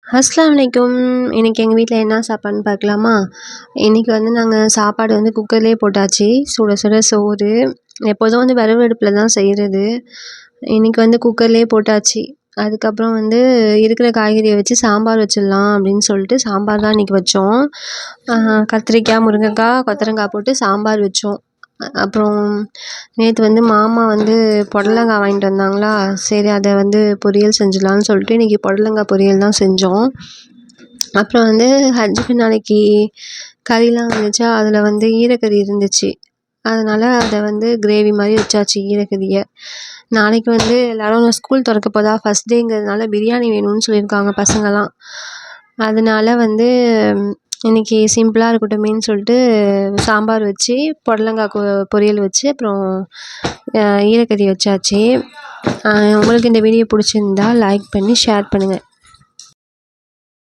அஸ்ஸலாமு அலைக்கும். இன்றைக்கி எங்கள் வீட்டில் என்ன சாப்பாடுன்னு பார்க்கலாமா? இன்றைக்கி வந்து நாங்கள் சாப்பாடு வந்து குக்கர்லேயே போட்டாச்சு. சுட சுட சோறு. எப்போதும் வந்து விறகு அடுப்பில் தான் செய்கிறது. இன்றைக்கி வந்து குக்கர்லேயே போட்டாச்சு. அதுக்கப்புறம் வந்து இருக்கிற காய்கறியை வச்சு சாம்பார் வச்சிடலாம் அப்படின்னு சொல்லிட்டு சாம்பார் தான் இன்றைக்கி வச்சோம். கத்திரிக்காய், முருங்கைக்காய், கொத்தவரங்காய் போட்டு சாம்பார் வச்சோம். அப்புறம் நேற்று வந்து மாமா வந்து புடலங்காய் வாங்கிட்டு வந்தாங்களா, சரி அதை வந்து பொரியல் செஞ்சிடலான்னு சொல்லிட்டு இன்றைக்கி புடலங்காய் பொரியல் தான் செஞ்சோம். அப்புறம் வந்து ஹஜ்ஜுக்கு நாளைக்கு கறிலாம் வந்துச்சா, அதில் வந்து ஈரக்கறி இருந்துச்சு. அதனால் அதை வந்து கிரேவி மாதிரி வச்சாச்சு ஈரக்கறியை. நாளைக்கு வந்து எல்லோரும் ஸ்கூல் திறக்க போதா, ஃபஸ்ட் டேங்கிறதுனால பிரியாணி வேணும்னு சொல்லியிருக்காங்க பசங்கள்லாம். அதனால் வந்து இன்றைக்கி சிம்பிளாக இருக்கட்டுமேன்னு சொல்லிட்டு சாம்பார் வச்சு புடலங்காய் பொரியல் வச்சு அப்புறம் ஈரக்கறி வச்சாச்சு. உங்களுக்கு இந்த வீடியோ பிடிச்சிருந்தா லைக் பண்ணி ஷேர் பண்ணுங்கள்.